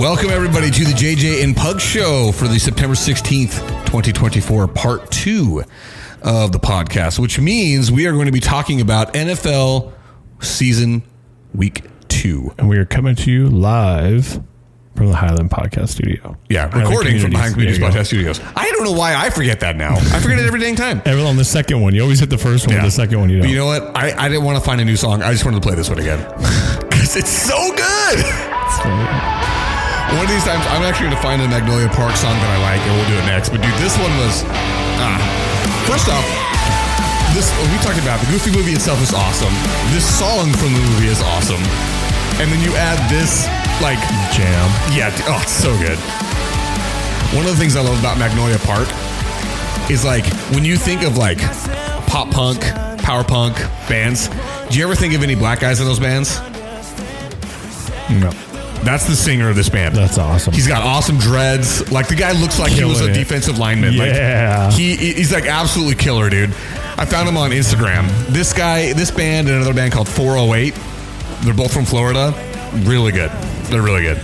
Welcome, everybody, to the JJ and Pug Show for the September 16th, 2024, part 2 of the podcast, which means we are going to be talking about NFL season week 2. And we are coming to you live from the Highland Podcast Studio. Yeah, recording from Highland Communities Podcast Studios. I don't know why I forget that now. I forget it every dang time. On the second one. You always hit the first one, the second one you don't. But you know what? I didn't want to find a new song. I just wanted to play this one again. Because it's so good! One of these times, I'm actually going to find a Magnolia Park song that I like, and we'll do it next. But dude, this one was... First off, we talked about the Goofy movie itself is awesome. This song from the movie is awesome. And then you add this, like... jam. Yeah, it's so good. One of the things I love about Magnolia Park is, like, when you think of, like, pop punk, power punk bands, do you ever think of any black guys in those bands? No. That's the singer of this band. That's awesome. He's got awesome dreads. Like, the guy looks like he was a defensive lineman. Yeah. Like, he's like absolutely killer, dude. I found him on Instagram. This band, and another band called 408. They're both from Florida. Really good. They're really good.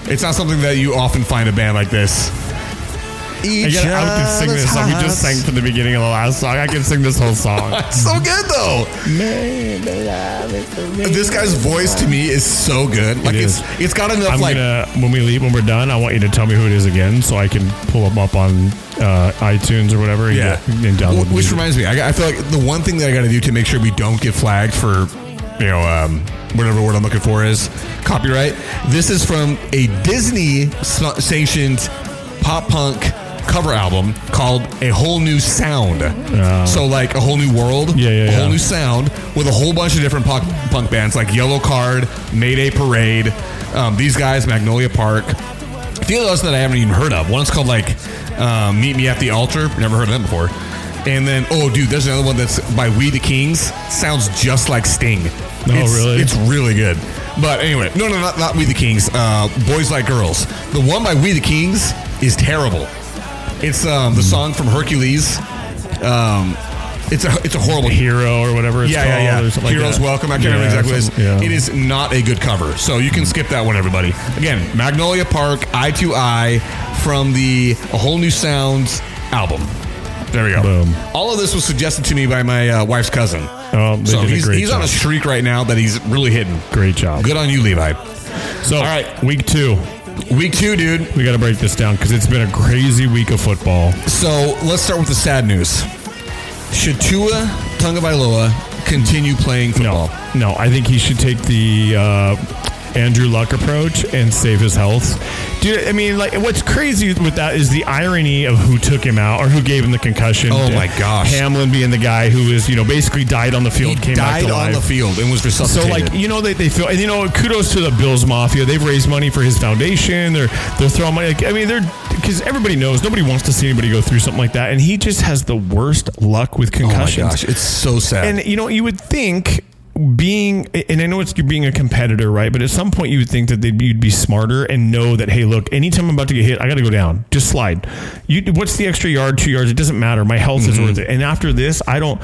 It's not something that you often find a band like this. I can sing this song. We just sang from the beginning of the last song. I can sing this whole song. It's so good, though. This guy's voice to me is so good. Like, it's got enough. When we leave, when we're done, I want you to tell me who it is again, so I can pull them up on iTunes or whatever. And download. Which reminds me, I feel like the one thing that I got to do to make sure we don't get flagged for, whatever word I'm looking for is copyright. This is from a Disney sanctioned pop punk cover album called A Whole New Sound. So like A Whole New World, a whole new sound with a whole bunch of different punk bands like Yellow Card, Mayday Parade, these guys, Magnolia Park. A few of those that I haven't even heard of. One's called like Meet Me at the Altar. Never heard of them before. And then, there's another one that's by We the Kings. Sounds just like Sting. Really? It's really good. But anyway, no, not We the Kings. Boys Like Girls. The one by We the Kings is terrible. It's the song from Hercules. It's a horrible Hero or whatever it's called. Yeah. Or something Heroes like Welcome. I can't remember exactly what it is. Yeah. It is not a good cover. So you can skip that one, everybody. Again, Magnolia Park, Eye to Eye from the A Whole New Sounds album. There we go. Boom. All of this was suggested to me by my wife's cousin. So he's on a streak right now that he's really hitting. Great job. Good on you, Levi. So, all right, week 2. Week 2, dude. We got to break this down because it's been a crazy week of football. So let's start with the sad news. Should Tua Tagovailoa continue playing football? No, I think he should take the Andrew Luck approach and save his health. Dude, I mean, like, what's crazy with that is the irony of who took him out or who gave him the concussion. Oh my gosh. Hamlin being the guy who is, basically died on the field, came back to life. Died on the field and was resuscitated. So, like, they feel, and, kudos to the Bills Mafia. They've raised money for his foundation. They're throwing money. Because everybody knows, nobody wants to see anybody go through something like that. And he just has the worst luck with concussions. Oh my gosh, it's so sad. And, you would think, and I know you're being a competitor, right? But at some point you would think that you'd be smarter and know that, hey, look, anytime I'm about to get hit, I got to go down. Just slide. What's the extra yard, 2 yards? It doesn't matter. My health is worth it. And after this, I don't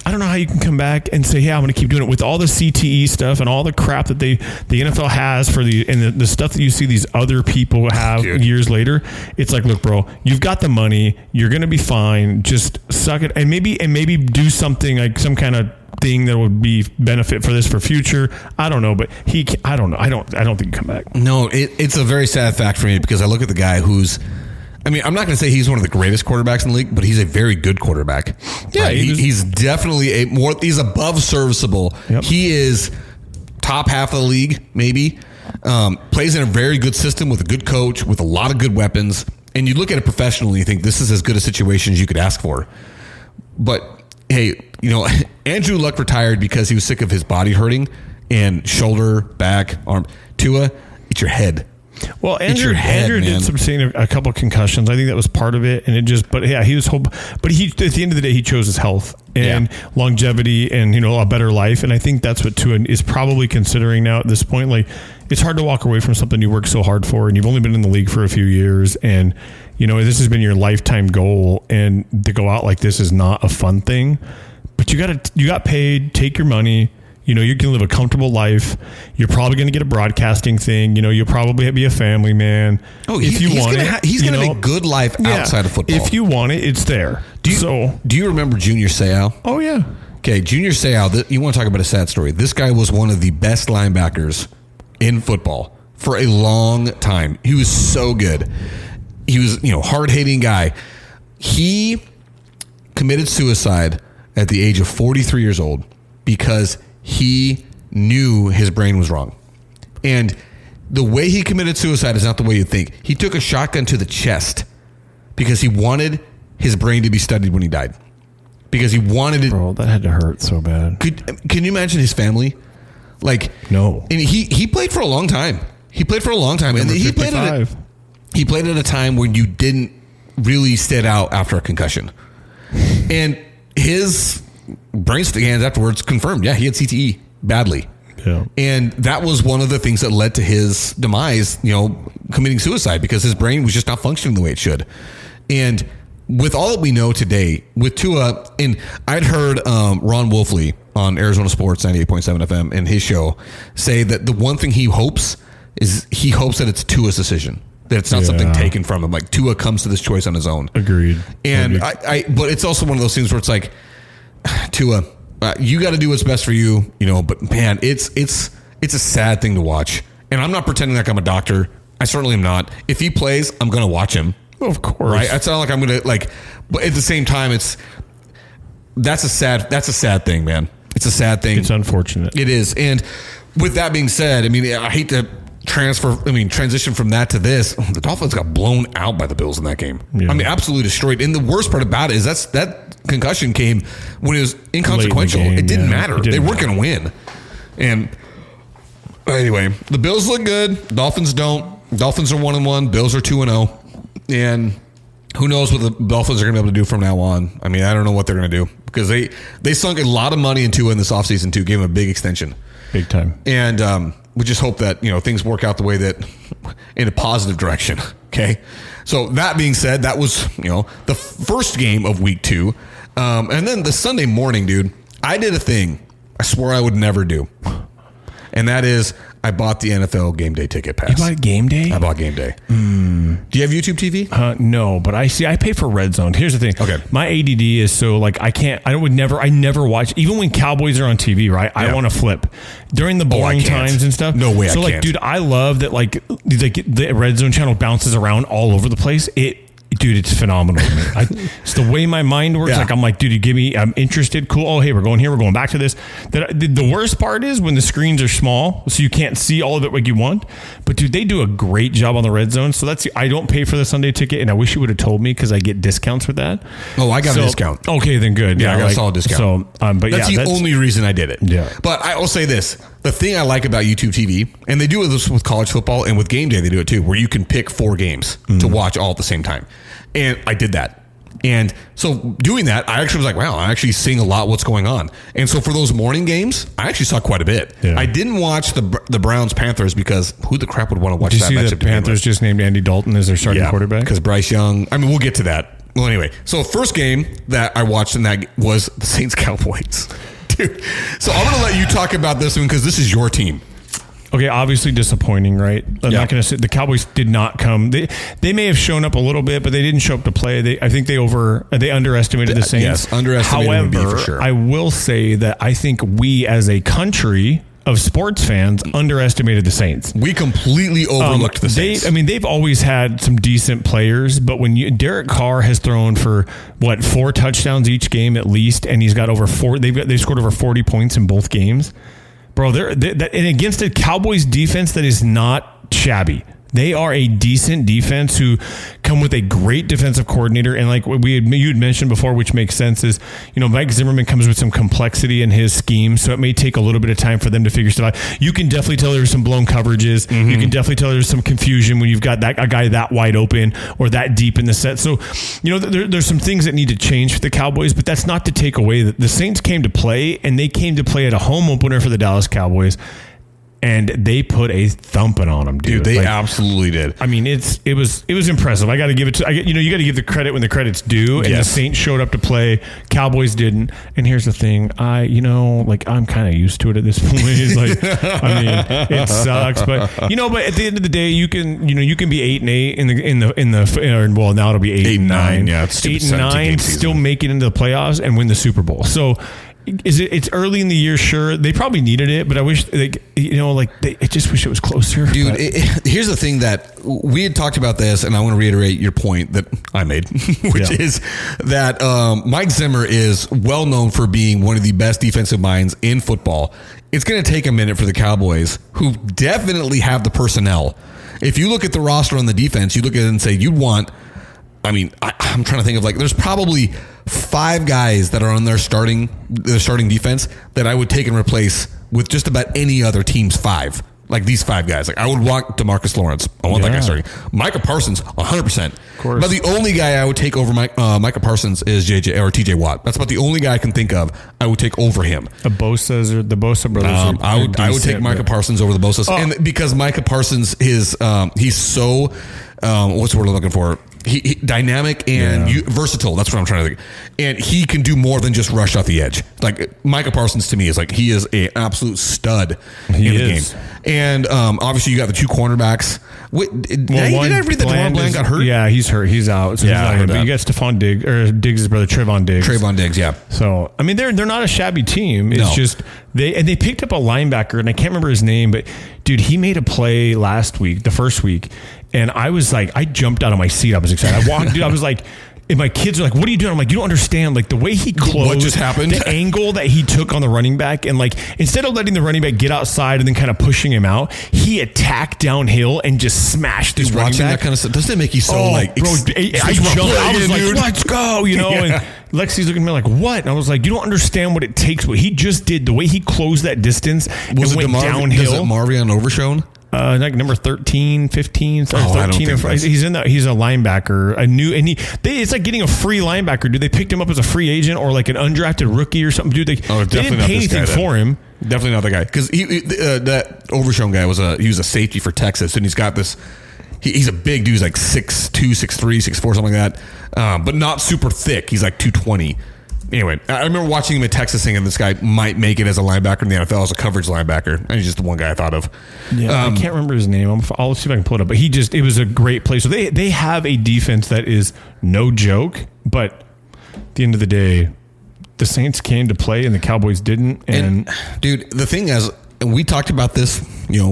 know how you can come back and say, yeah, I'm going to keep doing it with all the CTE stuff and all the crap that the NFL has for the stuff that you see these other people have years later. It's like, look, bro, you've got the money. You're going to be fine. Just suck it. And maybe do something like some kind of thing that would be benefit for this for future. I don't know, but I don't know. I don't think he come back. No, it's a very sad fact for me because I look at the guy who's, I'm not going to say he's one of the greatest quarterbacks in the league, but he's a very good quarterback. Yeah, right? He's definitely he's above serviceable. Yep. He is top half of the league, maybe. Plays in a very good system with a good coach, with a lot of good weapons. And you look at it professionally, you think this is as good a situation as you could ask for. But hey, Andrew Luck retired because he was sick of his body hurting and shoulder, back, arm. Tua, it's your head. Well, Andrew did seeing a couple concussions. I think that was part of it, and he was but he at the end of the day he chose his health and longevity and a better life, and I think that's what Tua is probably considering now at this point. Like, it's hard to walk away from something you work so hard for, and you've only been in the league for a few years, and this has been your lifetime goal, and to go out like this is not a fun thing. But you got paid, take your money. You know, you can live a comfortable life. You're probably going to get a broadcasting thing. You know, you'll probably be a family man. Oh, if you want it, he's going to have a good life outside of football. If you want it, it's there. Do you remember Junior Seau? Oh, yeah. Okay, Junior Seau, you want to talk about a sad story. This guy was one of the best linebackers in football for a long time. He was so good. He was, hard-hitting guy. He committed suicide at the age of 43 years old because he knew his brain was wrong. And the way he committed suicide is not the way you think. He took a shotgun to the chest because he wanted his brain to be studied when he died. Because he wanted it. Bro, that had to hurt so bad. Can you imagine his family? Like, no. And he played for a long time. He played for a long time. And he played at a time when you didn't really sit out after a concussion. And his brain scans afterwards confirmed, yeah, he had CTE badly. Yeah. And that was one of the things that led to his demise, committing suicide because his brain was just not functioning the way it should. And with all that we know today, with Tua, and I'd heard Ron Wolfley on Arizona Sports 98.7 FM in his show say that the one thing he hopes is that it's Tua's decision. That it's not something taken from him. Like Tua comes to this choice on his own. Agreed. And but it's also one of those things where it's like, Tua, you got to do what's best for you, But man, it's a sad thing to watch. And I'm not pretending like I'm a doctor. I certainly am not. If he plays, I'm going to watch him. Of course, right? It's not like I'm going to but at the same time, that's a sad thing, man. It's a sad thing. It's unfortunate. It is. And with that being said, I mean, I hate to transition from that to this. The Dolphins got blown out by the Bills in that game. Yeah. I mean, absolutely destroyed. And the worst part about it is that concussion came when it was inconsequential. It didn't matter. They weren't going to win. And anyway, the Bills look good. Dolphins don't. Dolphins are 1-1. Bills are 2-0. And who knows what the Dolphins are going to be able to do from now on. I mean, I don't know what they're going to do because they sunk a lot of money into in this offseason too. Gave them a big extension. Big time. And we just hope that, things work out the way that in a positive direction. Okay. So that being said, that was, the first game of week 2. And then the Sunday morning, dude, I did a thing I swore I would never do. And that is I bought the NFL Game Day ticket pass. You bought Game Day? I bought Game Day. Do you have YouTube TV? No, but I pay for Red Zone. Here's the thing. Okay. My ADD is so I never watch, even when Cowboys are on TV, right? I want to flip during the boring times and stuff. No way I can't. So dude, I love that the Red Zone channel bounces around all over the place. Dude, it's phenomenal to me. It's the way my mind works. Yeah. I'm like, dude, I'm interested. Cool. Oh, hey, we're going here. We're going back to this. The worst part is when the screens are small, so you can't see all of it like you want. But dude, they do a great job on the Red Zone. So I don't pay for the Sunday ticket, and I wish you would have told me because I get discounts with that. Oh, I got a discount. Okay, then good. Yeah, I got a solid discount. So, but that's the only reason I did it. Yeah. But I will say this. The thing I like about YouTube TV, and they do this with college football and with Game Day, they do it too, where you can pick 4 games to watch all at the same time. And I did that. And so doing that, I actually was like, wow, I'm actually seeing a lot what's going on. And so for those morning games, I actually saw quite a bit. Yeah. I didn't watch the Browns-Panthers because who the crap would want to watch that matchup? Did you see the Panthers just named Andy Dalton as their starting quarterback? Because Bryce Young, we'll get to that. Well, anyway, so first game that I watched in that was the Saints-Cowboys. Dude, so I'm going to let you talk about this one because this is your team. Okay, obviously disappointing, right? I'm not going to say the Cowboys did not come. They may have shown up a little bit, but they didn't show up to play. I think they underestimated the Saints. Yes, underestimated. However, for sure. I will say that I think we as a country of sports fans underestimated the Saints. We completely overlooked the Saints. They've always had some decent players, but when Derek Carr has thrown for 4 touchdowns each game at least, and he's got over 4. They've scored over 40 points in both games. Bro, and against a Cowboys defense that is not shabby. They are a decent defense who come with a great defensive coordinator. And like you had mentioned before, which makes sense, is, Mike Zimmerman comes with some complexity in his scheme. So it may take a little bit of time for them to figure stuff out. You can definitely tell there's some blown coverages. Mm-hmm. You can definitely tell there's some confusion when you've got a guy that wide open or that deep in the set. So, there's some things that need to change for the Cowboys, but that's not to take away that the Saints came to play, and they came to play at a home opener for the Dallas Cowboys. and they put a thumping on them, dude. They absolutely did. I mean, it was impressive. I got to give it to you got to give the credit when the credit's due. And the Saints showed up to play. Cowboys didn't. And here's the thing, I'm kind of used to it at this point. It's like, I mean, it sucks, but but at the end of the day, you can be 8-8 now it'll be 8-9. Yeah, it's 8-9, still make it into the playoffs and win the Super Bowl. So. It's early in the year, sure. They probably needed it, but I wish, I just wish it was closer. Dude, here's the thing that we had talked about this, and I want to reiterate your point that I made, which is that Mike Zimmer is well known for being one of the best defensive minds in football. It's going to take a minute for the Cowboys, who definitely have the personnel. If you look at the roster on the defense, you look at it and say, I'm trying to think of there's probably 5 guys that are on their starting defense that I would take and replace with just about any other team's 5. Like these 5 guys. I would want DeMarcus Lawrence. I want that guy starting. Micah Parsons, 100%. Of course. But the only guy I would take over Micah Parsons is TJ Watt. That's about the only guy I can think of I would take over him. The Bosa brothers. I would take Micah Parsons over the Bosas. And because Micah Parsons is he's so what's the word I'm looking for? He dynamic and versatile. That's what I'm trying to think. And he can do more than just rush off the edge. Micah Parsons to me is he is an absolute stud in the game. And obviously you got the 2 cornerbacks. Did I read that DeMar Bland got hurt? Yeah, he's hurt. He's out. So but you got Stephon Diggs, or Diggs' brother, Trevon Diggs. Yeah. So I mean, they're not a shabby team. It's just they picked up a linebacker, and I can't remember his name, but dude, he made a play last week, the first week. And I was I jumped out of my seat. I was excited. I walked, dude. I was and my kids are what are you doing? I'm you don't understand. The way he closed, what just happened? The angle that he took on the running back, and instead of letting the running back get outside and then kind of pushing him out, he attacked downhill and just smashed his running back. That kind of stuff. Doesn't it make you so bro? I jumped. I was dude. Let's go, And Lexi's looking at me what? And I was you don't understand what it takes. What he just did, the way he closed that distance, was and it went downhill. Was it Marvion Overshown? Number 13, 15, 13. He's he's a linebacker, it's like getting a free linebacker. Dude, they picked him up as a free agent or an undrafted rookie or something. Dude, they didn't pay anything for him. Definitely not the guy, because that Overshown guy was a safety for Texas, and he's got this. He's a big dude. He's 6'2", 6'3", 6'4", something like that, but not super thick. He's 220. Anyway, I remember watching him at Texas thinking this guy might make it as a linebacker in the NFL as a coverage linebacker. And he's just the one guy I thought of. Yeah, I can't remember his name. I'll see if I can pull it up. But it was a great play. So they have a defense that is no joke. But at the end of the day, the Saints came to play and the Cowboys didn't. And dude, the thing is, we talked about this,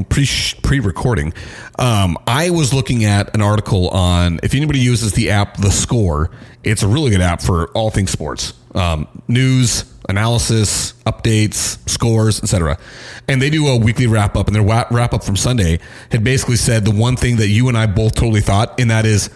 pre-recording. I was looking at an article on, if anybody uses the app The Score, it's a really good app for all things sports. News, analysis, updates, scores, etc. And they do a weekly wrap up, and their wrap up from Sunday had basically said the one thing that you and I both totally thought, and that is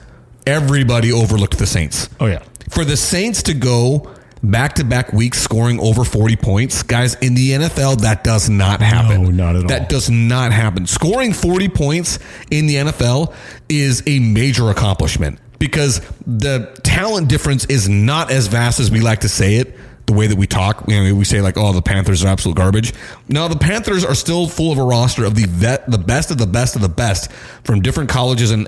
everybody overlooked the Saints. Oh yeah. For the Saints to go back-to-back weeks scoring over 40 points, guys, in the NFL, that does not happen. No, not at all. That does not happen. Scoring 40 points in the NFL is a major accomplishment, because the talent difference is not as vast as we like to say it, the way that we talk. We say the Panthers are absolute garbage. No, the Panthers are still full of a roster of the best of the best of the best from different colleges and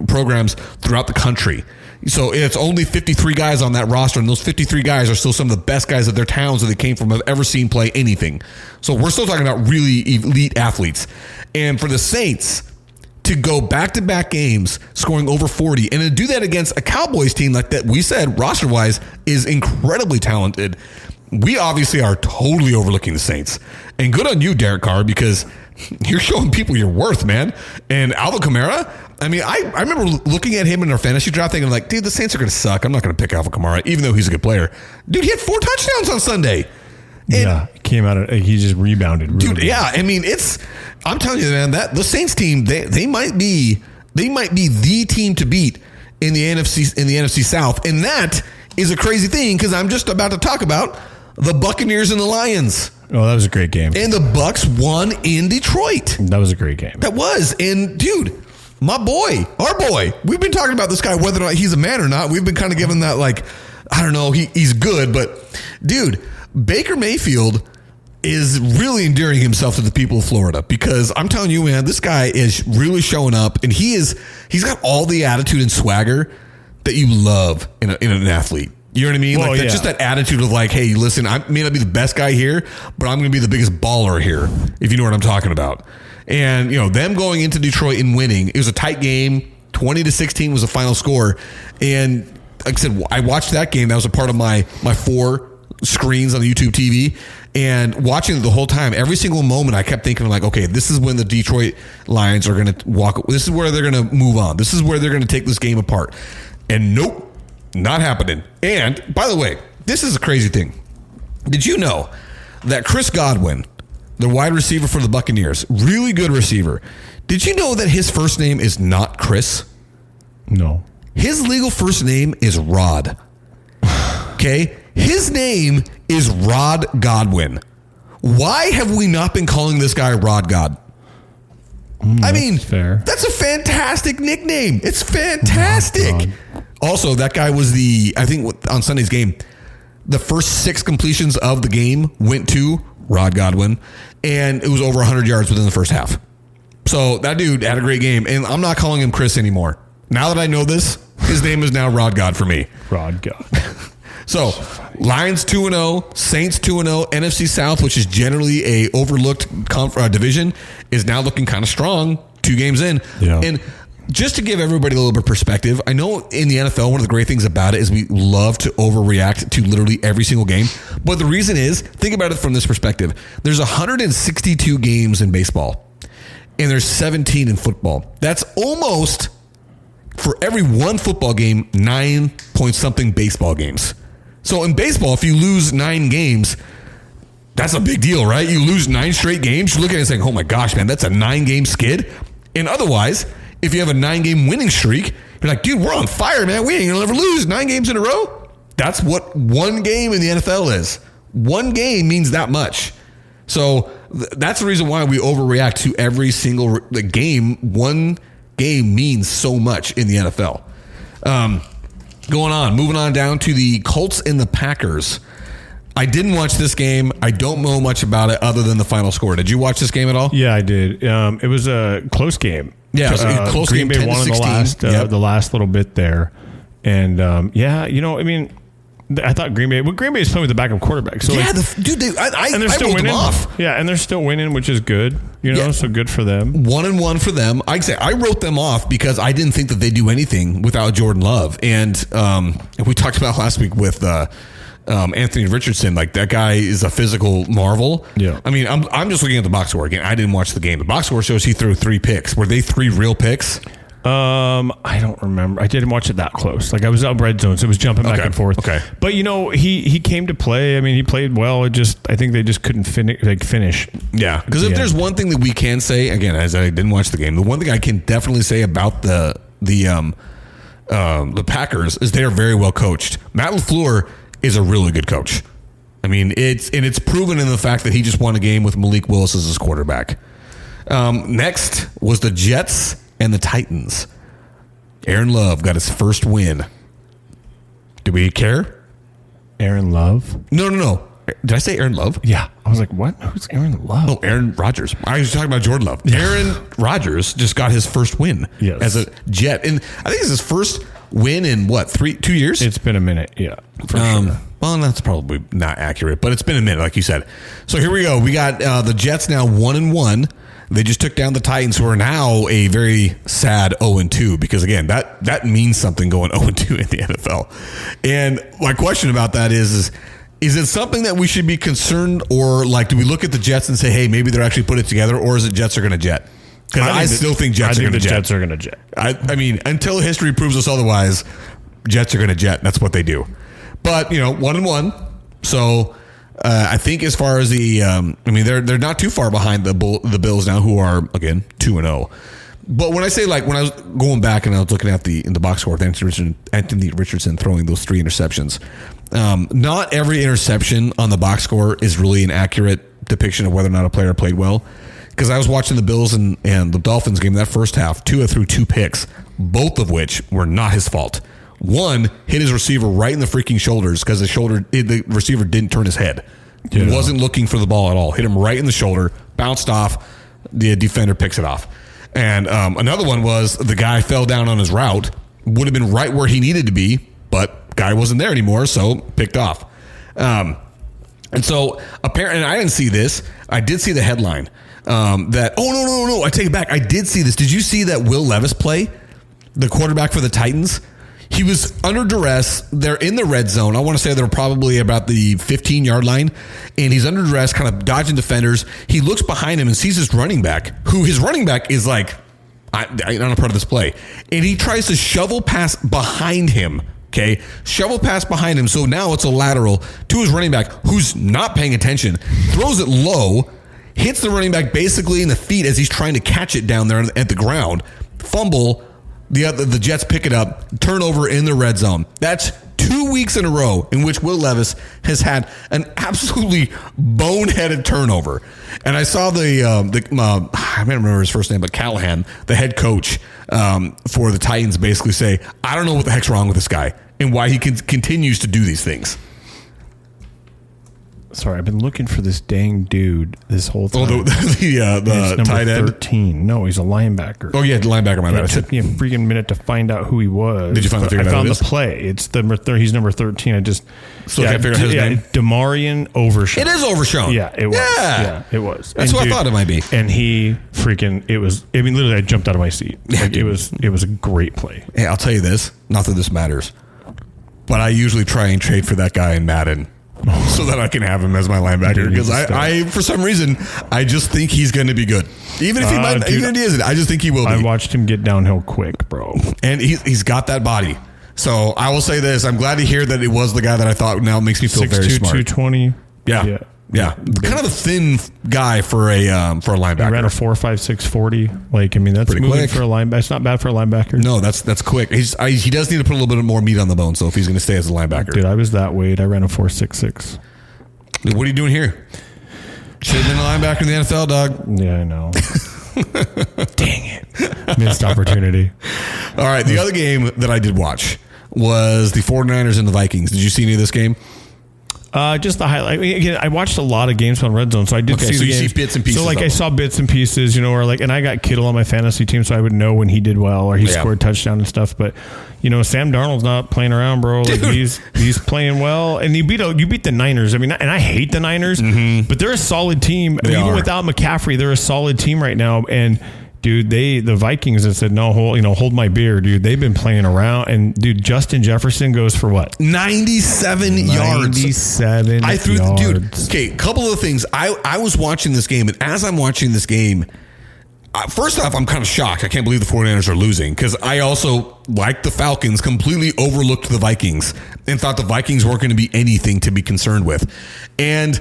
programs throughout the country. So it's only 53 guys on that roster, and those 53 guys are still some of the best guys of their towns that they came from have ever seen play anything. So we're still talking about really elite athletes. And for the Saints to go back-to-back games scoring over 40 and to do that against a Cowboys team like that, we said roster-wise is incredibly talented. We obviously are totally overlooking the Saints. And good on you, Derek Carr, because you're showing people your worth, man. And Alvin Kamara, I remember looking at him in our fantasy draft thinking dude, the Saints are going to suck. I'm not going to pick Alvin Kamara, even though he's a good player. Dude, he had 4 touchdowns on Sunday. And came out he just rebounded. Really. Dude, yeah. I'm telling you, man, that the Saints team, they might be the team to beat in the NFC South. And that is a crazy thing, because I'm just about to talk about the Buccaneers and the Lions. Oh, that was a great game. And the Bucs won in Detroit. That was a great game. That was. And dude, my boy, our boy, we've been talking about this guy, whether or not he's a man or not. We've been kind of giving that I don't know, he's good, but dude, Baker Mayfield, is really endearing himself to the people of Florida, because I'm telling you, man, this guy is really showing up, and he's got all the attitude and swagger that you love in an athlete. You know what I mean? Well, Just that attitude of like, hey, listen, I may not be the best guy here, but I'm going to be the biggest baller here, if you know what I'm talking about. And, them going into Detroit and winning, it was a tight game. 20-16 was the final score. And like I said, I watched that game. That was a part of my 4 screens on the YouTube TV. And watching it the whole time, every single moment, I kept thinking, like, okay, this is when the Detroit Lions are going to walk. This is where they're going to move on. This is where they're going to take this game apart. And nope. Not happening. And by the way, this is a crazy thing. Did you know that Chris Godwin, the wide receiver for the Buccaneers, really good receiver, did you know that his first name is not Chris? No. His legal first name is Rod. Okay? His name is Rod Godwin. Why have we not been calling this guy Rod God? I mean, fair. That's a fantastic nickname. It's fantastic. Also, that guy was I think on Sunday's game, the first 6 completions of the game went to Rod Godwin, and it was over 100 yards within the first half. So that dude had a great game, and I'm not calling him Chris anymore. Now that I know this, his name is now Rod God for me. Rod God. So Lions 2-0, Saints 2-0, NFC South, which is generally a overlooked division, is now looking kind of strong 2 games in. Yeah. And just to give everybody a little bit of perspective, I know in the NFL, one of the great things about it is we love to overreact to literally every single game. But the reason is, think about it from this perspective. There's 162 games in baseball, and there's 17 in football. That's almost, for every one football game, 9-point-something baseball games. So in baseball, if you lose 9 games, that's a big deal, right? You lose 9 straight games, you look at it and saying, oh my gosh, man, that's a 9-game skid. And otherwise, if you have a 9-game winning streak, you're like, dude, we're on fire, man. We ain't gonna ever lose 9 games in a row. That's what one game in the NFL is. One game means that much. So that's the reason why we overreact to every single game. One game means so much in the NFL. Moving on down to the Colts and the Packers. I didn't watch this game. I don't know much about it other than the final score. Did you watch this game at all? Yeah, I did. It was a close game. Yeah, it was a close Green game. Bay won in the last little bit there. And, I thought Green Bay is playing with the backup quarterback. So yeah, I still wrote winning. them off. Yeah, and they're still winning, which is good. So good for them. 1-1 for them. I wrote them off because I didn't think that they do anything without Jordan Love. And we talked about last week with Anthony Richardson. Like, that guy is a physical marvel. Yeah. I mean, I'm just looking at the box score again. I didn't watch the game. The box score shows he threw 3 picks. Were they 3 real picks? I don't remember. I didn't watch it that close. Like, I was out red zone, so it was jumping back and forth. Okay. But he came to play. I mean, he played well. I think they just couldn't finish. Yeah. Because if there's one thing that we can say, again, as I didn't watch the game, the one thing I can definitely say about the Packers is they are very well coached. Matt LaFleur is a really good coach. I mean, it's proven in the fact that he just won a game with Malik Willis as his quarterback. Next was the Jets and the Titans. Aaron Love got his first win. Do we care? Aaron Love? No. Did I say Aaron Love? Yeah. I was like, what? Who's Aaron Love? Oh, Aaron Rodgers. I was talking about Jordan Love. Yeah. Aaron Rodgers just got his first win as a Jet. And I think it's his first win in 2 years? It's been a minute, yeah. For sure. Well, that's probably not accurate, but it's been a minute, like you said. So here we go. We got the Jets now 1-1. They just took down the Titans, who are now a very sad 0-2, because again, that means something going 0-2 in the NFL. And my question about that is it something that we should be concerned, or like, do we look at the Jets and say, hey, maybe they're actually put it together, or is it Jets are going to jet? Because I still think Jets are going to jet. Jets are going to jet. I mean, until history proves us otherwise, Jets are going to jet. That's what they do. But 1-1, so. I think as far as they're not too far behind the Bills now, who are again 2-0. But when I say, like, when I was going back and I was looking at in the box score with Anthony Richardson throwing those 3 interceptions, not every interception on the box score is really an accurate depiction of whether or not a player played well. Because I was watching the Bills and the Dolphins game that first half. Tua threw 2 picks, both of which were not his fault. One hit his receiver right in the freaking shoulders because the receiver didn't turn his head. He wasn't looking for the ball at all. Hit him right in the shoulder, bounced off. The defender picks it off. And another one was the guy fell down on his route. Would have been right where he needed to be, but guy wasn't there anymore, so picked off. And so apparently, and I didn't see this. I did see the headline that, no, I take it back. I did see this. Did you see that Will Levis play? The quarterback for the Titans? He was under duress. They're in the red zone. I want to say they're probably about the 15-yard line. And he's under duress, kind of dodging defenders. He looks behind him and sees his running back, who his running back is like, I'm not a part of this play. And he tries to shovel pass behind him. Okay, shovel pass behind him. So now it's a lateral to his running back, who's not paying attention. Throws it low, hits the running back basically in the feet as he's trying to catch it down there at the ground. Fumble. The Jets pick it up. Turnover in the red zone. That's 2 weeks in a row in which Will Levis has had an absolutely boneheaded turnover. And I saw I can't remember his first name, but Callahan, the head coach for the Titans, basically say, I don't know what the heck's wrong with this guy and why he continues to do these things. Sorry, I've been looking for this dang dude this whole time. Oh, the tight end? 13. No, he's a linebacker. Oh, yeah, the linebacker. My bad. It took me a freaking minute to find out who he was. Did you finally figure it out? I found the play. It's he's number 13. I just... Still can't figure out his name? Demarion Overshown. It is Overshown. Yeah, it was. Yeah, it was. That's what I thought it might be. And he freaking... It was... I mean, literally, I jumped out of my seat. Like, it was a great play. Hey, I'll tell you this. Not that this matters. But I usually try and trade for that guy in Madden. So that I can have him as my linebacker, because I for some reason I just think he's going to be good, even if even if he isn't. I just think he will be. I watched him get downhill quick, bro, and he's got that body. So I will say this: I'm glad to hear that it was the guy that I thought. Now makes me feel very smart. 220. Yeah. Kind of a thin guy for a linebacker. He ran a 4.56 40. Like, I mean, that's pretty moving quick for a linebacker. It's not bad for a linebacker. No, that's quick. He does need to put a little bit more meat on the bone. So if he's going to stay as a linebacker, dude, I was that weight. I ran a 4.66. What are you doing here? Should have been a linebacker in the NFL, dog. Yeah, I know. Dang it. Missed opportunity. All right. The other game that I did watch was the 49ers and the Vikings. Did you see any of this game? Just the highlight. Again, I watched a lot of games on Red Zone, so I did see the games. See bits and pieces. So, I saw bits and pieces, and I got Kittle on my fantasy team, so I would know when he did well or he scored touchdown and stuff. But Sam Darnold's not playing around, bro. Like, he's playing well, and you beat the Niners. I mean, and I hate the Niners, but they're a solid team. Even without McCaffrey, they're a solid team right now, and. Dude, the Vikings have said, no, hold my beer, dude. They've been playing around. And, dude, Justin Jefferson goes for what? 97 yards. 97 yards. Dude, okay, couple of things. I was watching this game, and as I'm watching this game, first off, I'm kind of shocked. I can't believe the 49ers are losing, because I also, like the Falcons, completely overlooked the Vikings and thought the Vikings weren't going to be anything to be concerned with. And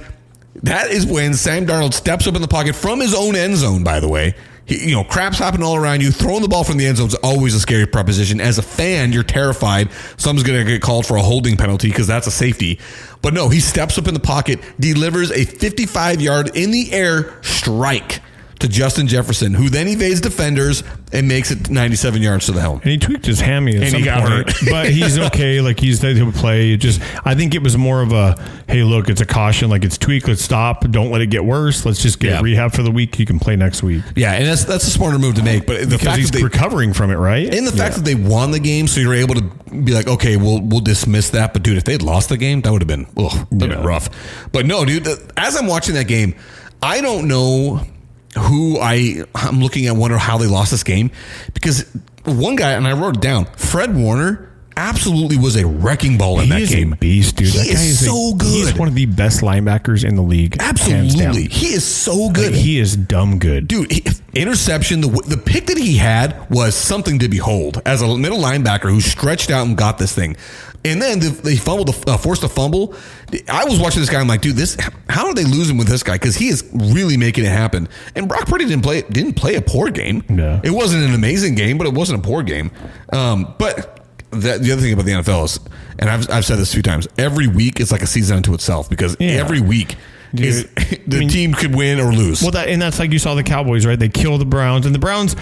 that is when Sam Darnold steps up in the pocket from his own end zone, by the way. Crap's happening all around you. Throwing the ball from the end zone is always a scary proposition. As a fan, you're terrified someone's going to get called for a holding penalty because that's a safety. But no, he steps up in the pocket, delivers a 55-yard in the air strike to Justin Jefferson, who then evades defenders and makes it 97 yards to the helm. And he tweaked his hammy at some point, but he's okay. Like, he'll play. I think it was more of a, hey, look, it's a caution. Like, it's tweaked. Let's stop. Don't let it get worse. Let's just get rehab for the week. You can play next week. Yeah, and that's a smarter move to make. But the fact he's recovering from it, right? And the fact that they won the game, so you're able to be like, okay, we'll dismiss that. But dude, if they'd lost the game, that would have been been rough. But no, dude, as I'm watching that game, I don't know who I'm looking at, wonder how they lost this game, because one guy, and I wrote it down, Fred Warner absolutely was a wrecking ball in that game. He is a beast, dude. He is so good. He's one of the best linebackers in the league. Absolutely. He is so good. He is dumb good. Dude, interception, the pick that he had was something to behold as a middle linebacker who stretched out and got this thing. And then they forced a fumble. I was watching this guy. I'm like, dude, how are they losing with this guy? Because he is really making it happen. And Brock Purdy didn't play a poor game. No. It wasn't an amazing game, but it wasn't a poor game. But the other thing about the NFL is, and I've said this a few times, every week is like a season unto itself, because every week is team could win or lose. Well, that's like you saw the Cowboys, right? They kill the Browns, and the Browns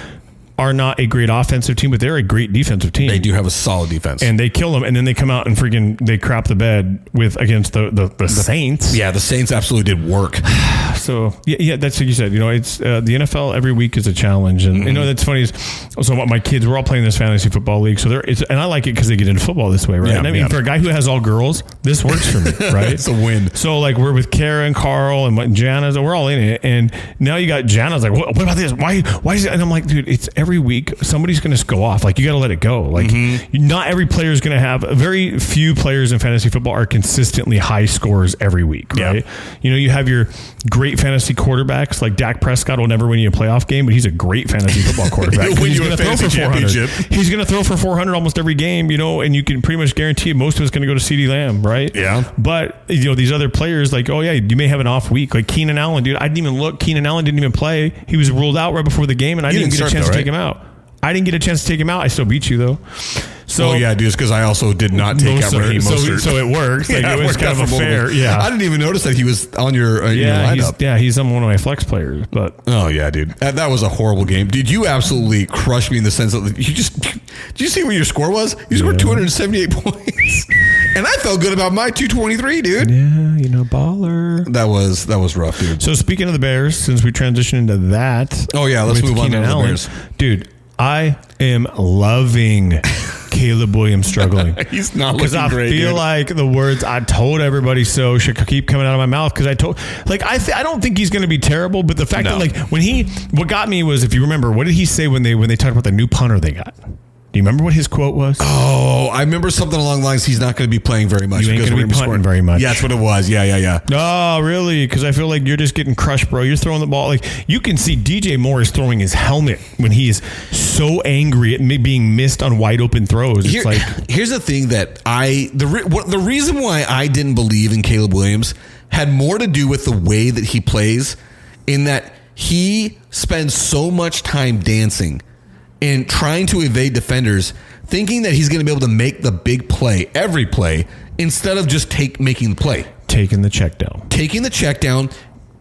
are not a great offensive team, but they're a great defensive team. They do have a solid defense. And they kill them, and then they come out and they crap the bed against the Saints. Yeah, the Saints absolutely did work. So yeah, that's what you said. It's the NFL every week is a challenge, and that's funny. So my kids, we're all playing this fantasy football league, so and I like it because they get into football this way, right? Yeah, and I mean, for a guy who has all girls, this works for me, right? It's a win. So like we're with Kara and Carl and Jana's, and we're all in it, and now you got Jana's like, what about this? Why is it? And I'm like, dude, it's every week somebody's going to go off. Like you got to let it go. Like not every player is going to have. Very few players in fantasy football are consistently high scores every week, right? Yeah. You have your great fantasy quarterbacks like Dak Prescott will never win you a playoff game, but he's a great fantasy football quarterback. He's going to throw for 400. He's going to throw for 400 almost every game, and you can pretty much guarantee most of it's going to go to CeeDee Lamb, right? Yeah. But these other players, like, oh yeah, you may have an off week. Like Keenan Allen, dude, I didn't even look. Keenan Allen didn't even play. He was ruled out right before the game, and I didn't get a chance to take him out. I still beat you though. So yeah, dude, it's because I also did not take out Raheem Mostert. So it works. Like it was kind of a fair. Yeah, I didn't even notice that he was on your lineup. He's on one of my flex players. But oh yeah, dude, that was a horrible game. Did you absolutely crush me in the sense that did you see what your score was? You scored 278 points, and I felt good about my 223, dude. Yeah, baller. That was rough, dude. So speaking of the Bears, since we transitioned into that, oh yeah, let's move on to the Bears, dude. I am loving Caleb Williams struggling. He's not looking great. Because I feel like the words I told everybody so should keep coming out of my mouth. Because I don't think he's going to be terrible. But the fact that what got me was, if you remember, what did he say when they talked about the new punter they got? Do you remember what his quote was? Oh, I remember something along the lines. He's not going to be playing very much. You ain't going to be punting very much. Yeah, that's what it was. Yeah. No, really? Because I feel like you're just getting crushed, bro. You're throwing the ball. Like you can see DJ Moore is throwing his helmet when he is so angry at being missed on wide open throws. Here's the thing that the reason why I didn't believe in Caleb Williams had more to do with the way that he plays, in that he spends so much time dancing and trying to evade defenders, thinking that he's going to be able to make the big play, every play, instead of just making the play. Taking the check down,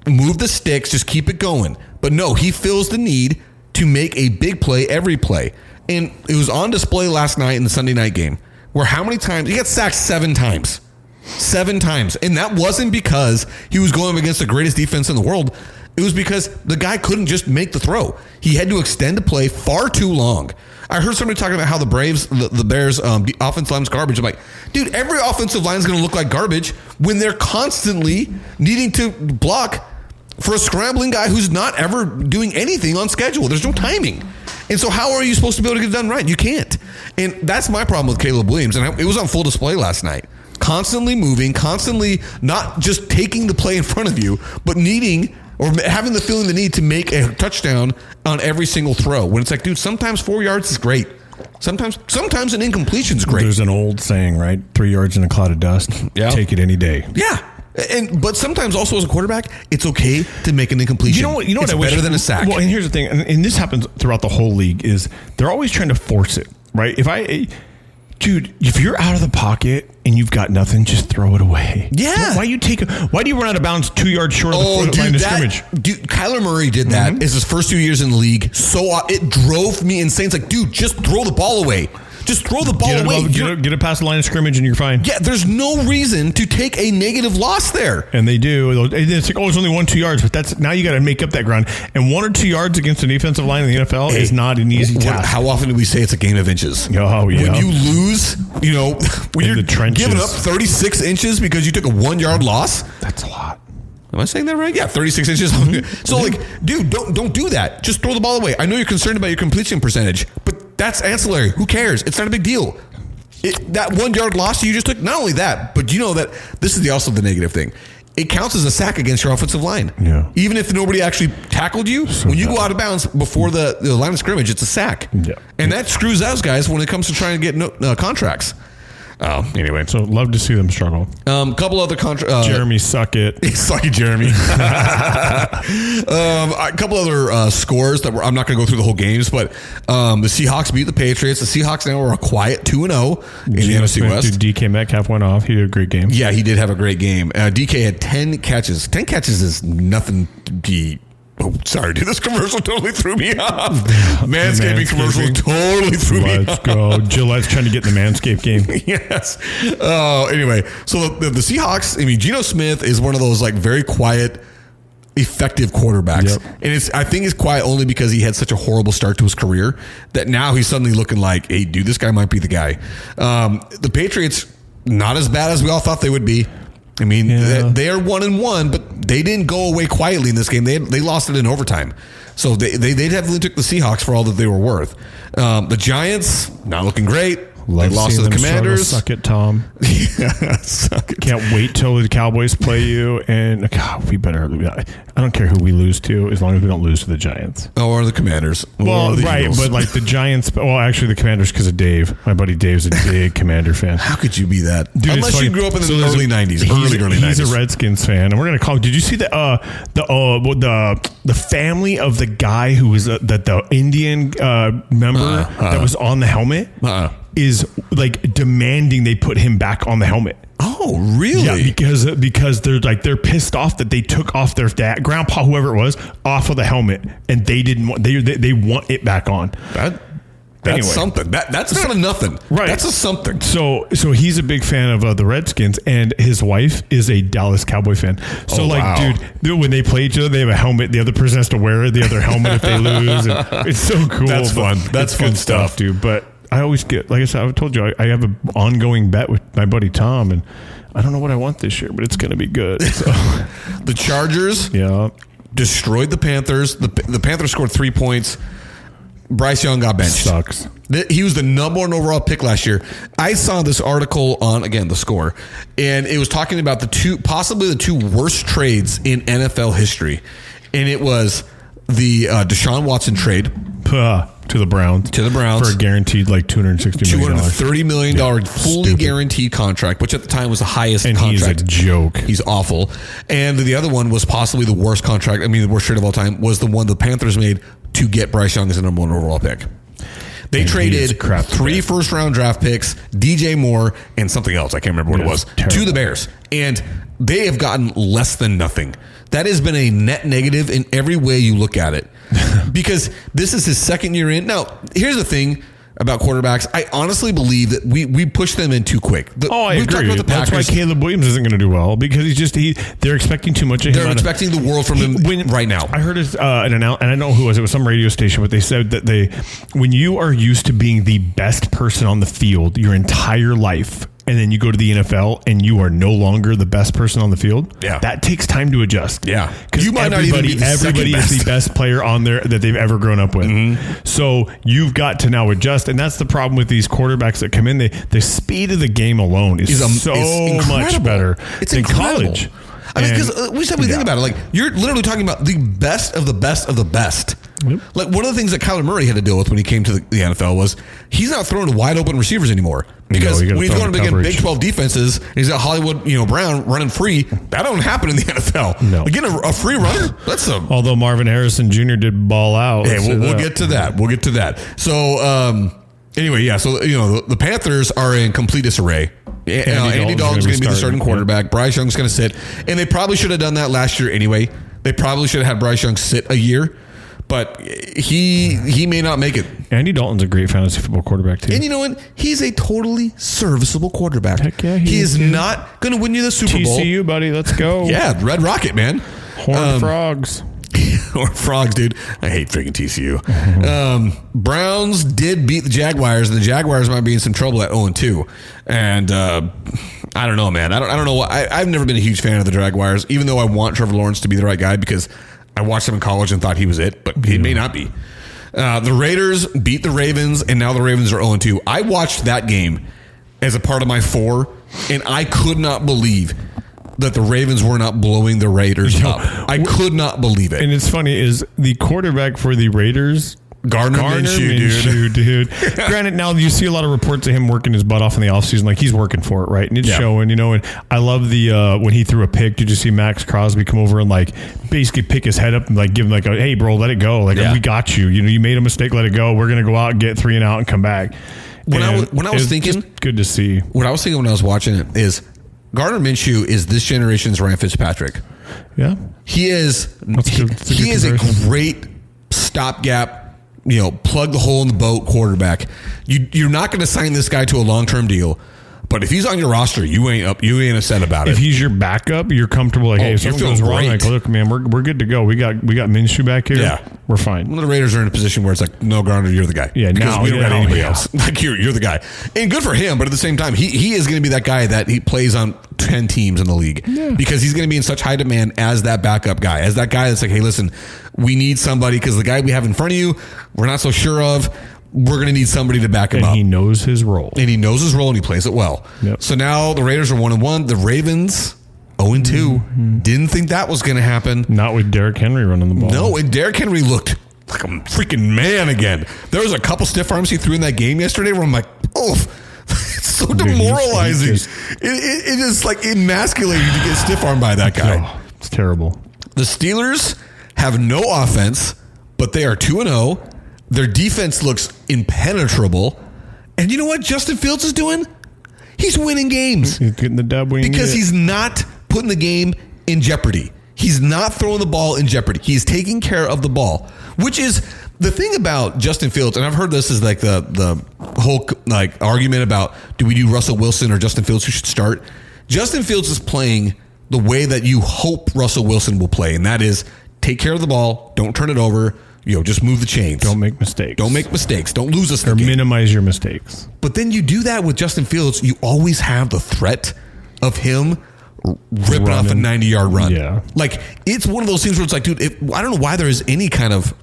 move the sticks, just keep it going. But no, he feels the need to make a big play, every play. And it was on display last night in the Sunday night game, where how many times? He got sacked 7 times. 7 times. And that wasn't because he was going up against the greatest defense in the world. It was because the guy couldn't just make the throw. He had to extend the play far too long. I heard somebody talking about how the Bears offensive line's garbage. I'm like, dude, every offensive line is going to look like garbage when they're constantly needing to block for a scrambling guy who's not ever doing anything on schedule. There's no timing. And so how are you supposed to be able to get it done right? You can't. And that's my problem with Caleb Williams. And it was on full display last night. Constantly moving, constantly not just taking the play in front of you, but needing or having the need to make a touchdown on every single throw. When it's like, dude, sometimes 4 yards is great. Sometimes an incompletion is great. There's an old saying, right? 3 yards in a cloud of dust. Yeah. Take it any day. Yeah. But sometimes also as a quarterback, it's okay to make an incompletion. You know what? It's better than a sack. Well, and here's the thing, and this happens throughout the whole league, is they're always trying to force it, right? Dude, if you're out of the pocket and you've got nothing, just throw it away. Yeah. Why do you run out of bounds 2 yards short of the line of scrimmage? Dude, Kyler Murray did that. It's his first 2 years in the league. So it drove me insane. It's like, dude, just throw the ball away. Just throw the ball away. Get it past the line of scrimmage and you're fine. Yeah, there's no reason to take a negative loss there. And they do. It's like, it's only 1-2 yards, but now you got to make up that ground. And 1 or 2 yards against an defensive line in the NFL is not an easy task. How often do we say it's a game of inches? Oh, yeah. When you lose, when you're giving up 36 inches because you took a 1 yard loss. That's a lot. Am I saying that right? Yeah, 36 inches. So, dude, don't do that. Just throw the ball away. I know you're concerned about your completion percentage, but that's ancillary. Who cares? It's not a big deal. That 1 yard loss you just took, not only that, but you know that this is also the negative thing. It counts as a sack against your offensive line. Yeah. Even if nobody actually tackled you, when you go out of bounds before the line of scrimmage, it's a sack. Yeah. And that screws those guys when it comes to trying to get contracts. Anyway, so love to see them struggle. Couple other Jeremy, suck it. Suck it, Jeremy. A couple other scores that I'm not going to go through the whole games, but the Seahawks beat the Patriots. The Seahawks now are a quiet 2-0 in the NFC West. DK Metcalf went off. He did a great game. Yeah, he did have a great game. DK had 10 catches. 10 catches is nothing to be Oh, sorry, dude. This commercial totally threw me off. Manscaping commercial totally threw me off. Let's go. Gillette's trying to get in the Manscaped game. Yes. Oh, anyway. So the Seahawks, I mean, Geno Smith is one of those like very quiet, effective quarterbacks. Yep. And I think it's quiet only because he had such a horrible start to his career that now he's suddenly looking like, hey, dude, this guy might be the guy. The Patriots, not as bad as we all thought they would be. I mean, they are 1-1, but they didn't go away quietly in this game. They lost it in overtime. So they definitely took the Seahawks for all that they were worth. The Giants, not looking great. They lost to the Commanders. Suck it, Tom. Yeah, suck it. Can't wait till the Cowboys play you. And God, we better. I don't care who we lose to, as long as we don't lose to the Giants. Oh, or the Commanders. Well, the right, Eagles. but like the Giants. Well, actually, the Commanders because of Dave. My buddy Dave's a big Commander fan. How could you be that? Dude, Unless you grew up in the early 90s. Early 90s. He's a Redskins fan, and we're gonna call. Did you see the family of the guy who was the Indian member that was on the helmet? Is like demanding they put him back on the helmet. Oh, really? Yeah, because they're pissed off that they took off their dad, grandpa, whoever it was, off of the helmet, and they didn't want they want it back on. That's anyway. something. That's not a nothing. Right. That's a something. So he's a big fan of the Redskins, and his wife is a Dallas Cowboy fan. So wow. dude, when they play each other, they have a helmet. The other person has to wear the other helmet if they lose. And it's so cool. That's fun. That's fun good stuff, dude. But I always get, like I said, I told you, I have an ongoing bet with my buddy Tom, and I don't know what I want this year, but it's going to be good. So. The Chargers destroyed the Panthers. The Panthers scored 3 points. Bryce Young got benched. Sucks. He was the number one overall pick last year. I saw this article on, again, The Score, and it was talking about possibly the two worst trades in NFL history. And it was the Deshaun Watson trade. To the Browns. For a guaranteed like $260 million. $230 million fully guaranteed contract, which at the time was the highest contract. He's a joke. He's awful. And the other one was possibly the worst contract. I mean, the worst trade of all time was the one the Panthers made to get Bryce Young as the number one overall pick. They traded 3 first-round draft picks, DJ Moore, and something else. I can't remember what it was. Terrible. To the Bears. And they have gotten less than nothing. That has been a net negative in every way you look at it. Because this is his second year in. Now, here's the thing about quarterbacks. I honestly believe that we push them in too quick. I agree. That's why Caleb Williams isn't going to do well, because they're expecting too much of him. They're expecting the world from him right now. I heard an announcement, and I don't know who it was. It was some radio station, but they said that when you are used to being the best person on the field your entire life, and then you go to the NFL and you are no longer the best person on the field, that takes time to adjust. Yeah. Because everybody is the best player on there that they've ever grown up with. Mm-hmm. So you've got to now adjust. And that's the problem with these quarterbacks that come in. The speed of the game alone is so much better than college. I mean, because we think about it. Like, you're literally talking about the best of the best of the best. Yep. Like, one of the things that Kyler Murray had to deal with when he came to the NFL was he's not throwing to wide open receivers anymore. Because when he's going against Big 12 defenses, he's got Hollywood, Brown running free. That don't happen in the NFL. No. Again, a free runner, although Marvin Harrison Jr. did ball out. Hey, we'll get to that. We'll get to that. So, anyway, so, the Panthers are in complete disarray. Andy Dalton's going to be the starting quarterback. Bryce Young's going to sit. And they probably should have done that last year anyway. They probably should have had Bryce Young sit a year. But he may not make it. Andy Dalton's a great fantasy football quarterback, too. And you know what? He's a totally serviceable quarterback. Heck yeah, he is not going to win you the Super Bowl. TCU, buddy. Let's go. Yeah, Red Rocket, man. Horned Frogs. Or Frogs, dude. I hate freaking TCU. Mm-hmm. Browns did beat the Jaguars, and the Jaguars might be in some trouble at 0-2. And I don't know, man. I don't know. I've never been a huge fan of the Jaguars, even though I want Trevor Lawrence to be the right guy, because I watched him in college and thought he was it, but he may not be. The Raiders beat the Ravens, and now the Ravens are 0-2. I watched that game as a part of my 4, and I could not believe that the Ravens were not blowing the Raiders up. I could not believe it. And it's funny, is the quarterback for the Raiders Gardner Minshew, dude. Granted, now you see a lot of reports of him working his butt off in the offseason. Like, he's working for it, right? And it's showing, And I love the when he threw a pick, did you see Max Crosby come over and basically pick his head up and give him a, hey, bro, let it go. We got you. You made a mistake, let it go. We're going to go out and get 3 and out and come back. When I was thinking, just good to see. What I was thinking when I was watching it is Gardner Minshew is this generation's Ryan Fitzpatrick. Yeah. He is That's a a great stopgap, plug the hole in the boat quarterback. You're not going to sign this guy to a long-term deal. But if he's on your roster, you ain't upset about it. If he's your backup, you're comfortable. Like, hey, if something goes wrong, like, look, man, we're good to go. We got Minshew back here. Yeah, we're fine. Well, the Raiders are in a position where it's like, no, Garner, you're the guy. Yeah, because now we don't got anybody else. Yeah. Like you're the guy, and good for him. But at the same time, he is going to be that guy that he plays on 10 teams in the league because he's going to be in such high demand as that backup guy, as that guy that's like, hey, listen, we need somebody because the guy we have in front of you, we're not so sure of. We're going to need somebody to back him up. And he knows his role. And he plays it well. Yep. So now the Raiders are 1-1. The Ravens 0-2. Mm-hmm. Didn't think that was going to happen. Not with Derrick Henry running the ball. No, and Derrick Henry looked like a freaking man again. There was a couple stiff arms he threw in that game yesterday where I'm like, oh, it's so demoralizing. It is like emasculating to get stiff armed by that guy. Oh, it's terrible. The Steelers have no offense, but they are 2-0. Their defense looks impenetrable. And you know what Justin Fields is doing? He's winning games. He's getting the dub when because he's not putting the game in jeopardy. He's not throwing the ball in jeopardy. He's taking care of the ball, which is the thing about Justin Fields. And I've heard this is like the whole like argument about do we do Russell Wilson or Justin Fields who should start? Justin Fields is playing the way that you hope Russell Wilson will play, and that is take care of the ball, don't turn it over. Just move the chains. Don't make mistakes. Don't lose us. Or minimize your mistakes. But then you do that with Justin Fields, you always have the threat of him ripping off a 90-yard run. Yeah. Like, it's one of those things where it's like, dude, I don't know why there is any kind of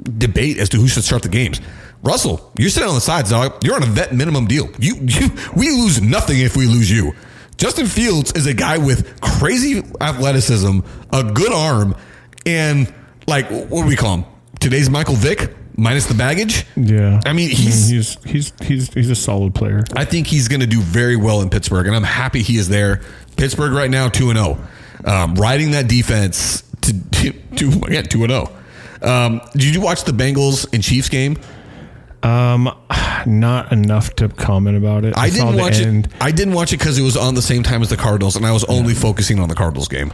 debate as to who should start the games. Russell, you're sitting on the sides, dog. You're on a vet minimum deal. We lose nothing if we lose you. Justin Fields is a guy with crazy athleticism, a good arm, and like, what do we call him? Today's Michael Vick minus the baggage. Yeah, I mean he's a solid player. I think he's going to do very well in Pittsburgh, and I'm happy he is there. Pittsburgh right now 2-0, riding that defense to 2-0. Did you watch the Bengals and Chiefs game? Not enough to comment about it. I didn't watch it. I didn't watch it because it was on the same time as the Cardinals, and I was only focusing on the Cardinals game.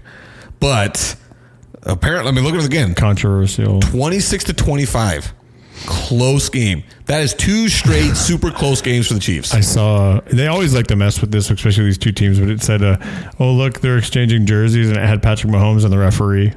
But apparently, I mean, look at it again. Controversial. 26-25. Close game. That is two straight super close games for the Chiefs. I saw, they always like to mess with this, especially these two teams, but it said, oh, look, they're exchanging jerseys, and it had Patrick Mahomes and the referee.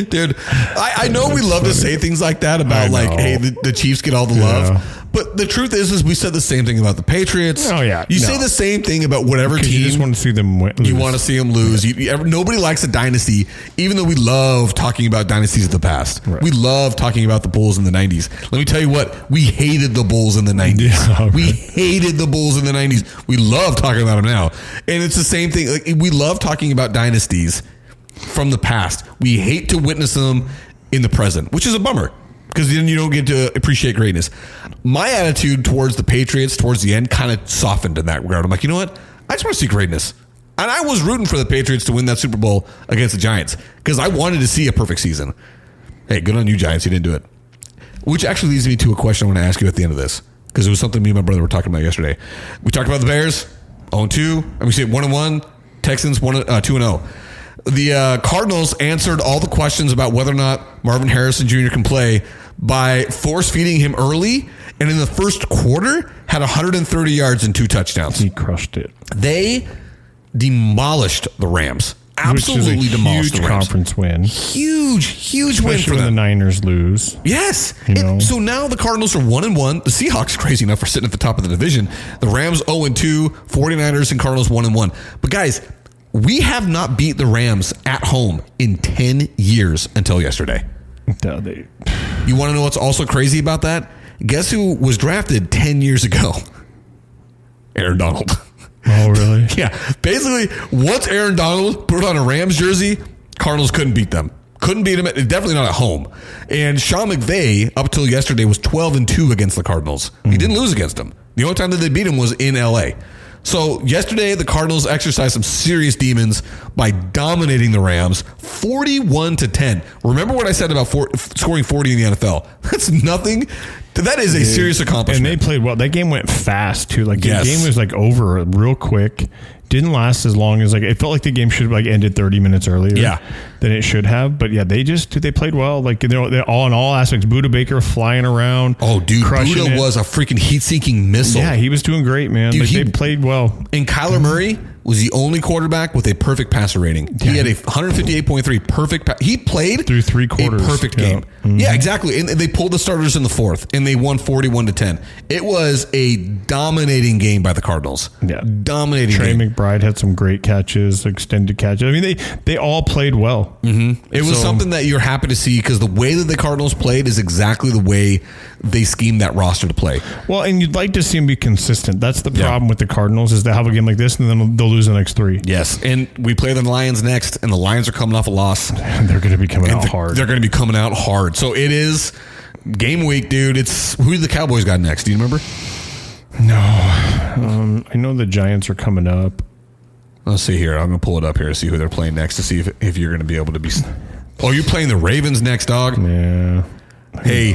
Dude, I know we love to say things like that about like, hey, the Chiefs get all the love. But the truth is we said the same thing about the Patriots. Oh, yeah. You say the same thing about whatever team. You just want to see them win. You want to see them lose. Nobody likes a dynasty, even though we love talking about dynasties of the past. Right. We love talking about the Bulls in the 90s. Let me tell you what, we hated the Bulls in the 90s. Yeah, okay. We hated the Bulls in the 90s. We love talking about them now. And it's the same thing. Like, we love talking about dynasties from the past. We hate to witness them in the present, which is a bummer because then you don't get to appreciate greatness. My attitude towards the Patriots towards the end kind of softened in that regard. I'm like, you know what? I just want to see greatness. And I was rooting for the Patriots to win that Super Bowl against the Giants because I wanted to see a perfect season. Hey, good on you, Giants. You didn't do it. Which actually leads me to a question I want to ask you at the end of this because it was something me and my brother were talking about yesterday. We talked about the Bears, 0-2. And we said 1-1. Texans 2-0. The Cardinals answered all the questions about whether or not Marvin Harrison Jr. can play by force feeding him early, and in the first quarter had 130 yards and 2 touchdowns. He crushed it. They demolished the Rams. Absolutely demolished the Rams. Huge conference win. Huge win for them. When the Niners lose. Yes. So now the Cardinals are 1-1. The Seahawks, crazy enough, are sitting at the top of the division. The Rams 0-2. 49ers and Cardinals 1-1. But guys, we have not beat the Rams at home in 10 years until yesterday. You want to know what's also crazy about that? Guess who was drafted 10 years ago? Aaron Donald. Oh, really? Yeah. Basically, once Aaron Donald put on a Rams jersey, Cardinals couldn't beat them. Couldn't beat them. Definitely not at home. And Sean McVay, up till yesterday, was 12-2 against the Cardinals. He didn't lose against them. The only time that they beat him was in L.A. So yesterday, the Cardinals exercised some serious demons by dominating the Rams 41-10. Remember what I said about scoring 40 in the NFL? That's nothing. That is a serious accomplishment. And they played well. That game went fast, too. Like, yes. The game was, like, over real quick. Didn't last as long as it felt like the game should have ended 30 minutes earlier. Yeah. Than it should have. But yeah, they played well. They're all in all aspects. Buda Baker flying around. Oh, dude, crushing Buda it. was a freaking heat-seeking missile. Yeah, he was doing great, man. Dude, they played well. And Kyler Murray was the only quarterback with a perfect passer rating. He had a 158.3 perfect. He played through 3 quarters. A perfect game. Yeah, exactly. And they pulled the starters in the 4th, and they won 41-10. It was a dominating game by the Cardinals. Yeah, dominating. Trey game. McBride had some great catches, extended catches. I mean, they all played well. Mm-hmm. It was something that you're happy to see because the way that the Cardinals played is exactly the way they schemed that roster to play. Well, and you'd like to see them be consistent. That's the problem with the Cardinals is they have a game like this and then they'll lose the next 3. Yes, and we play the Lions next, and the Lions are coming off a loss. And they're going to be coming out hard. They're going to be coming out hard. So it is game week, dude. It's who the Cowboys got next? Do you remember? No. I know the Giants are coming up. Let's see here. I'm going to pull it up here to see who they're playing next to see if you're going to be able to be. Oh, you're playing the Ravens next, dog? Yeah. Hey,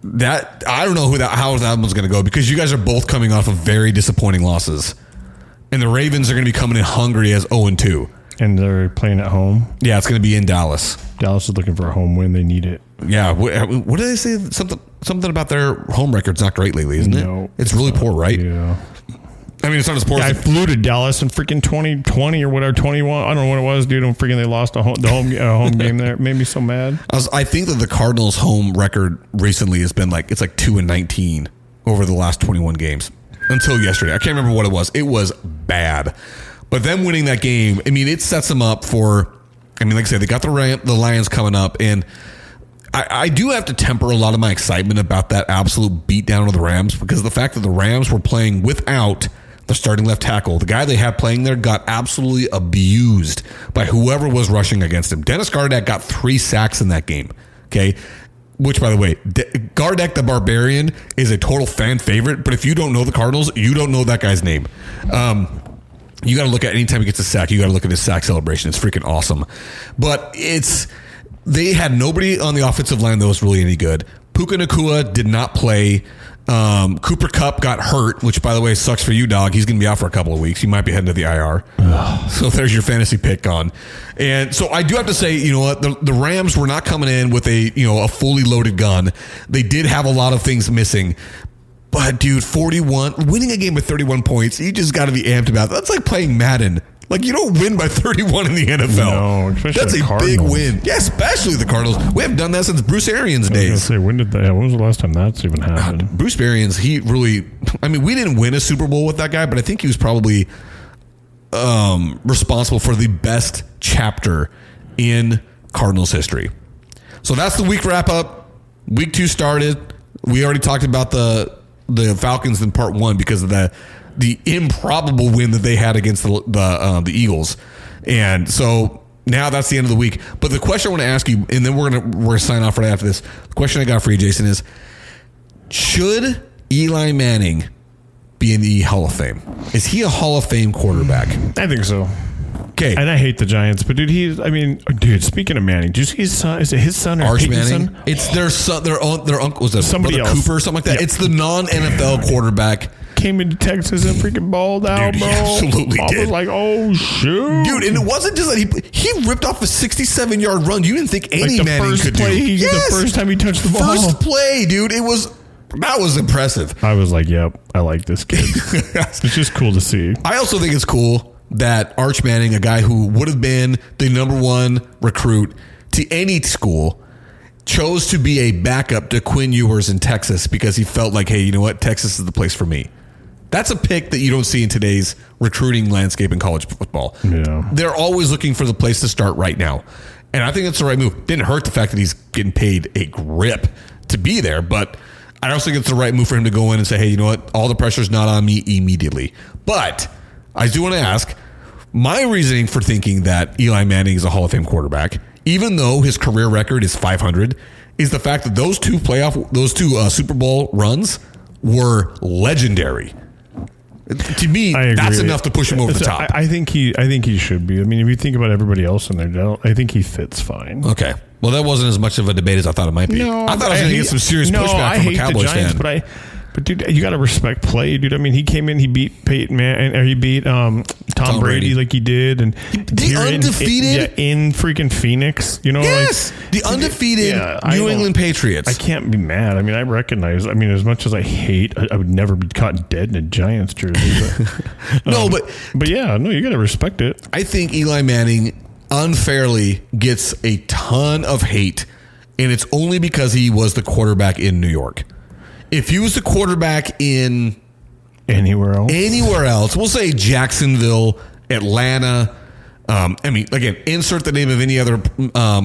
that I don't know how that one's going to go because you guys are both coming off of very disappointing losses. And the Ravens are going to be coming in hungry as 0-2. And they're playing at home? Yeah, it's going to be in Dallas. Dallas is looking for a home win. They need it. Yeah. What did they say? Something about their home record's not great lately, isn't it? It's really poor, right? Yeah. I mean, it's not as poor. I flew to Dallas in freaking 2020 or whatever, 21. I don't know what it was, dude. They lost the home game there. It made me so mad. I think that the Cardinals' home record recently has been it's 2-19 over the last 21 games until yesterday. I can't remember what it was. It was bad. But them winning that game, I mean, it sets them up for. I mean, like I said, they got the Lions coming up, and I do have to temper a lot of my excitement about that absolute beatdown of the Rams because the fact that the Rams were playing without the starting left tackle, the guy they had playing there, got absolutely abused by whoever was rushing against him. Dennis Gardeck got 3 sacks in that game. Okay. Which, by the way, Gardeck the Barbarian is a total fan favorite, but if you don't know the Cardinals, you don't know that guy's name. You got to look at anytime he gets a sack, you got to look at his sack celebration. It's freaking awesome. But they had nobody on the offensive line that was really any good. Puka Nacua did not play. Cooper Kupp got hurt, which, by the way, sucks for you, dog. He's going to be out for a couple of weeks. He might be heading to the IR. So there's your fantasy pick gone. And so I do have to say, you know what? The Rams were not coming in with a fully loaded gun. They did have a lot of things missing. But, dude, winning a game with 31 points, you just got to be amped about. That's like playing Madden. You don't win by 31 in the NFL. No, especially that's a big win. Yeah, especially the Cardinals. We haven't done that since Bruce Arians' days. When was the last time that's even happened? Bruce Arians, we didn't win a Super Bowl with that guy, but I think he was probably responsible for the best chapter in Cardinals history. So that's the week wrap up. Week 2 started. We already talked about the Falcons in part 1 because of the improbable win that they had against the Eagles. And so now that's the end of the week. But the question I want to ask you, and then we're gonna sign off right after this. The question I got for you, Jason, is should Eli Manning be in the Hall of Fame? Is he a Hall of Fame quarterback? I think so. Okay. And I hate the Giants, but dude, speaking of Manning, did you see his son? Is it his son or Arch Peyton's Manning? son? It's their son. Their uncle was Somebody Brother else. Cooper or something like that. Yep. It's the non-NFL quarterback. Came into Texas and freaking balled out, Dude, bro. he absolutely I did. was like, oh shoot, Dude, and it wasn't just that he ripped off a 67-yard run. You didn't think any the Manning first could play, do. The first time he touched the ball. First play, dude. That was impressive. I was like, yep, I like this kid. It's just cool to see. I also think it's cool that Arch Manning, a guy who would have been the number 1 recruit to any school, chose to be a backup to Quinn Ewers in Texas because he felt like, hey, you know what? Texas is the place for me. That's a pick that you don't see in today's recruiting landscape in college football. Yeah. They're always looking for the place to start right now. And I think that's the right move. Didn't hurt the fact that he's getting paid a grip to be there, but I also think it's the right move for him to go in and say, hey, you know what? All the pressure's not on me immediately. But I do want to ask, my reasoning for thinking that Eli Manning is a Hall of Fame quarterback, even though his career record is 500, is the fact that those two Super Bowl runs were legendary. To me, that's enough to push him over the top. I think he should be. I mean, if you think about everybody else in there, I think he fits fine. Okay. Well, that wasn't as much of a debate as I thought it might be. No, I thought I was going to get some serious pushback from a Cowboys fan. But dude, you got to respect play, dude. I mean, he came in, he beat Peyton Man, or he beat Tom Brady like he did, and the undefeated in freaking Phoenix. You know, yes, like, the undefeated New England Patriots. I can't be mad. I mean, I recognize. I mean, as much as I hate, I would never be caught dead in a Giants jersey. But, no, but yeah, no, you got to respect it. I think Eli Manning unfairly gets a ton of hate, and it's only because he was the quarterback in New York. If he was the quarterback in anywhere else, we'll say Jacksonville, Atlanta. I mean, again, insert the name of any other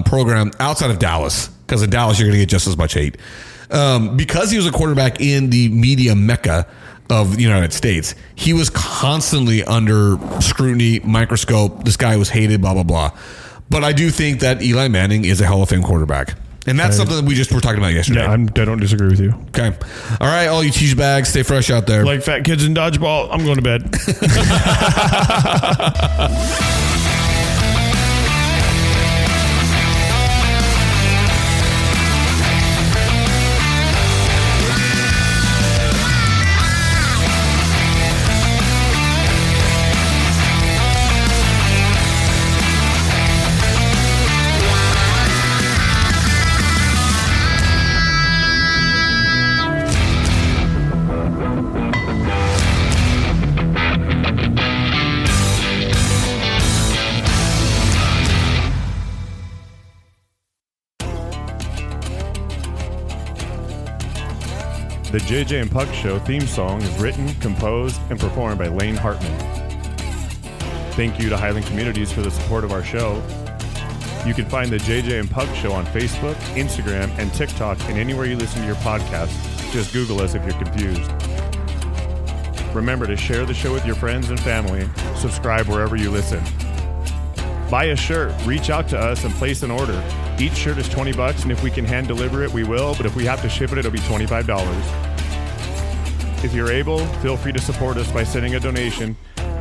program outside of Dallas, because in Dallas you're going to get just as much hate. Because he was a quarterback in the media mecca of the United States, he was constantly under scrutiny, microscope. This guy was hated, blah, blah, blah. But I do think that Eli Manning is a Hall of Fame quarterback. And that's something that we just were talking about yesterday. Yeah, I don't disagree with you. Okay. All right, all you cheese bags, stay fresh out there. Like fat kids in dodgeball, I'm going to bed. The JJ and Puck Show theme song is written, composed, and performed by Lane Hartman. Thank you to Highland Communities for the support of our show. You can find the JJ and Puck Show on Facebook, Instagram, and TikTok, and anywhere you listen to your podcast. Just Google us if you're confused. Remember to share the show with your friends and family. Subscribe wherever you listen. Buy a shirt, reach out to us, and place an order. Each shirt is $20, and if we can hand deliver it, we will, but if we have to ship it, it'll be $25. If you're able, feel free to support us by sending a donation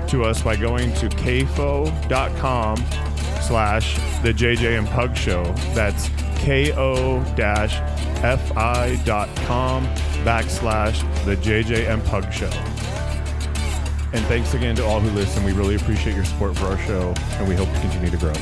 to us by going to kfo.com/the JJ and Pug Show. That's ko-fi.com/the JJ and Pug Show. And thanks again to all who listen. We really appreciate your support for our show, and we hope to continue to grow.